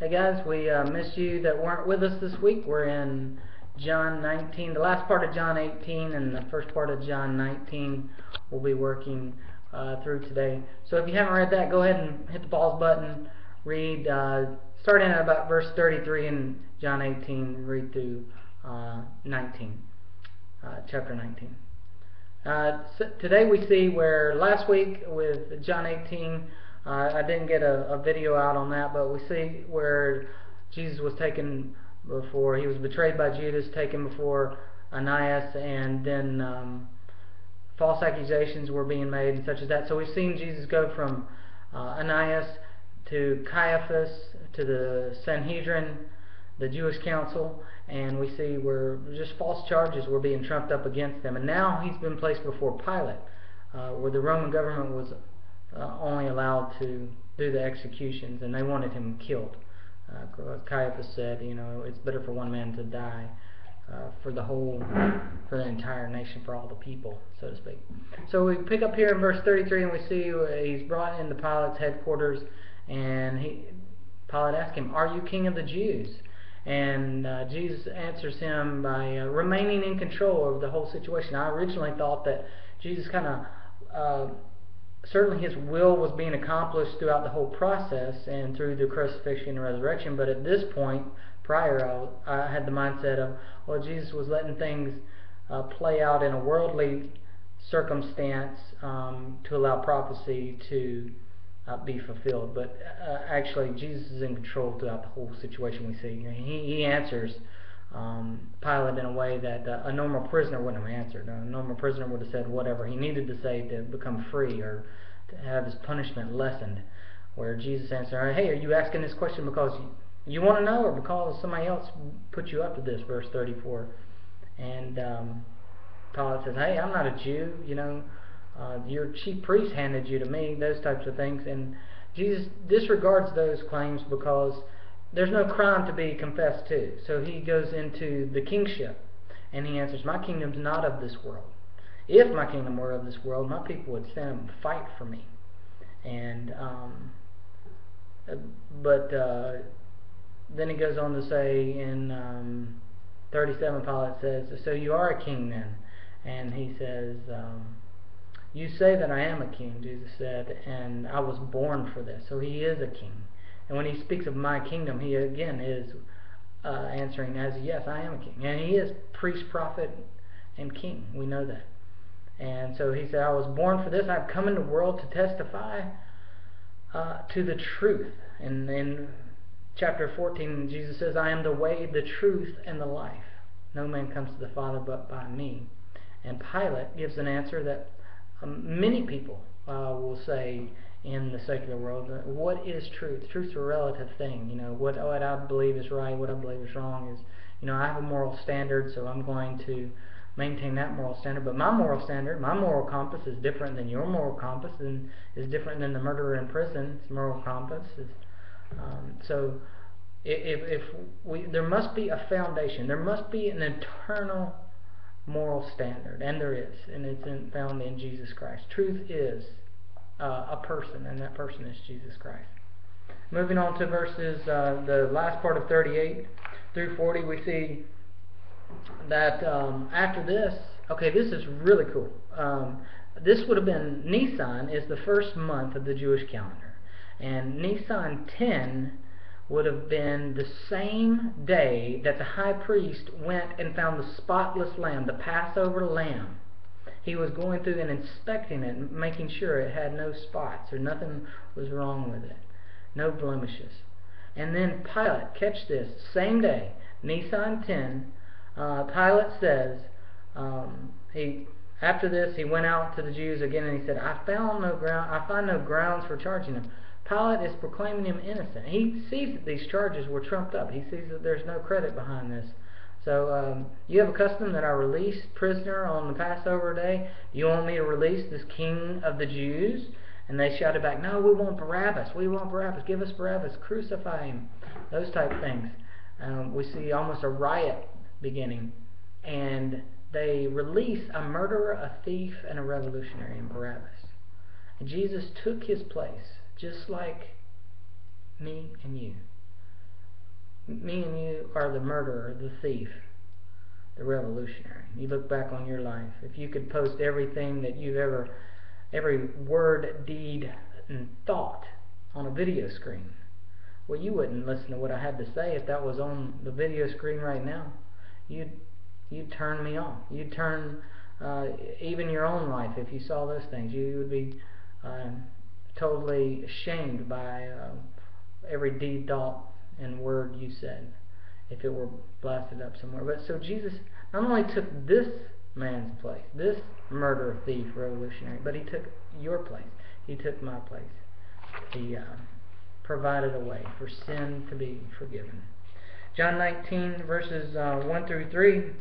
Hey guys, we missed you that weren't with us this week. We're in John 19, the last part of John 18 and the first part of John 19 we'll be working through today. So if you haven't read that, go ahead and hit the pause button, read, starting at about verse 33 in John 18, read through 19, chapter 19. So today we see where last week with John 18, I didn't get a video out on that, but we see where Jesus was taken before, he was betrayed by Judas, taken before Ananias, and then false accusations were being made and such as that. So we've seen Jesus go from Ananias to Caiaphas to the Sanhedrin, the Jewish council, and we see where just false charges were being trumped up against them. And now he's been placed before Pilate, where the Roman government was only allowed to do the executions, and they wanted him killed. Caiaphas said, it's better for one man to die for the entire nation, for all the people, so to speak. So we pick up here in verse 33, and we see he's brought into Pilate's headquarters, and Pilate asks him, "Are you king of the Jews?" And Jesus answers him by remaining in control of the whole situation. I originally thought that Jesus certainly his will was being accomplished throughout the whole process and through the crucifixion and resurrection, but at this point, prior, I had the mindset of, well, Jesus was letting things play out in a worldly circumstance to allow prophecy to be fulfilled. But actually, Jesus is in control throughout the whole situation we see. He answers Pilate in a way that a normal prisoner wouldn't have answered. A normal prisoner would have said whatever he needed to say to become free or to have his punishment lessened. Where Jesus answered, "Hey, are you asking this question because you want to know, or because somebody else put you up to this?" Verse 34. And Pilate says, "Hey, I'm not a Jew. Your chief priest handed you to me." Those types of things. And Jesus disregards those claims because there's no crime to be confessed to. So he goes into the kingship, and he answers, "My kingdom's not of this world. If my kingdom were of this world, my people would stand up and fight for me." And then he goes on to say in 37, Pilate says, "So you are a king then?" And he says, "You say that I am a king," Jesus said, "and I was born for this." So he is a king. And when he speaks of my kingdom, he again is answering as, yes, I am a king. And he is priest, prophet, and king. We know that. And so he said, "I was born for this. I've come into the world to testify to the truth." And in chapter 14, Jesus says, "I am the way, the truth, and the life. No man comes to the Father but by me." And Pilate gives an answer that many people will say in the secular world. What is truth? Truth's a relative thing. What I believe is right, what I believe is wrong is, I have a moral standard, so I'm going to maintain that moral standard. But my moral standard, my moral compass is different than your moral compass, and is different than the murderer in prison's moral compass. So there must be a foundation. There must be an eternal moral standard, and there is, and it's found in Jesus Christ. Truth is a person, and that person is Jesus Christ. Moving on to verses, the last part of 38 through 40, we see that after this, this is really cool. This would have been, Nisan is the first month of the Jewish calendar, and Nisan 10 would have been the same day that the high priest went and found the spotless lamb, the Passover lamb. He was going through and inspecting it and making sure it had no spots or nothing was wrong with it, no blemishes. And then Pilate, catch this, same day, Nisan 10, Pilate says, after this he went out to the Jews again and he said, I find no grounds for charging him. Pilate is proclaiming him innocent. He sees that these charges were trumped up. He sees that there's no credit behind this. So you have a custom that I release prisoner on the Passover day. You want me to release this king of the Jews? And they shouted back, "No, we want Barabbas. We want Barabbas. Give us Barabbas. Crucify him." Those type of things. We see almost a riot beginning. And they release a murderer, a thief, and a revolutionary in Barabbas. And Jesus took his place, just like me and you. Me and you are the murderer, the thief, the revolutionary. You look back on your life. If you could post everything that you've ever, every word, deed, and thought on a video screen, well, you wouldn't listen to what I had to say if that was on the video screen right now. You'd turn me off. You'd turn even your own life if you saw those things. You would be totally shamed by every deed, thought, and word you said if it were blasted up somewhere. But so Jesus not only took this man's place, this murderer, thief, revolutionary, but he took your place. He took my place. He provided a way for sin to be forgiven. John 19 verses 1 through 3.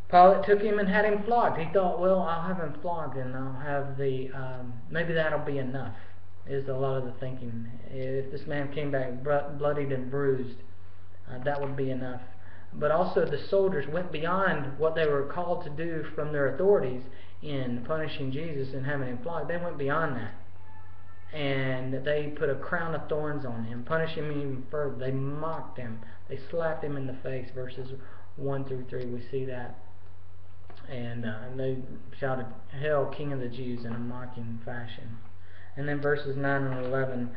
Pilate took him and had him flogged. He thought, well, I'll have him flogged and I'll have the maybe that'll be enough, is a lot of the thinking. If this man came back bloodied and bruised, that would be enough. But also the soldiers went beyond what they were called to do from their authorities in punishing Jesus and having him flogged. They went beyond that. And they put a crown of thorns on him, punishing him even further. They mocked him. They slapped him in the face. Verses 1 through 3, we see that. And they shouted, "Hail, King of the Jews," in a mocking fashion. And then verses 9 and 11,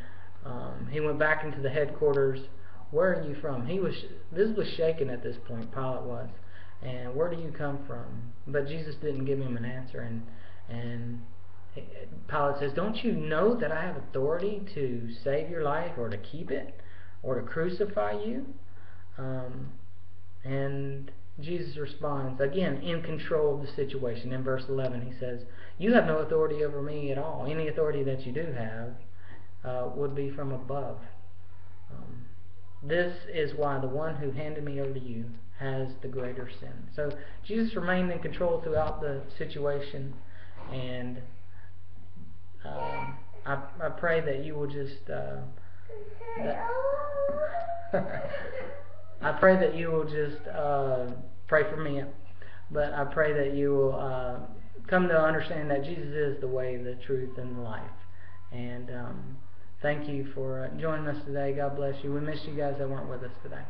he went back into the headquarters. "Where are you from?" This was shaken at this point, Pilate was. "And where do you come from?" But Jesus didn't give him an answer. And Pilate says, "Don't you know that I have authority to save your life or to keep it or to crucify you?" And Jesus responds, again, in control of the situation. In verse 11, he says, "You have no authority over me at all. Any authority that you do have would be from above. This is why the one who handed me over to you has the greater sin." So Jesus remained in control throughout the situation, and I pray that you will just I pray that you will just pray for me, but I pray that you will come to understand that Jesus is the way, the truth, and the life. And thank you for joining us today. God bless you. We missed you guys that weren't with us today.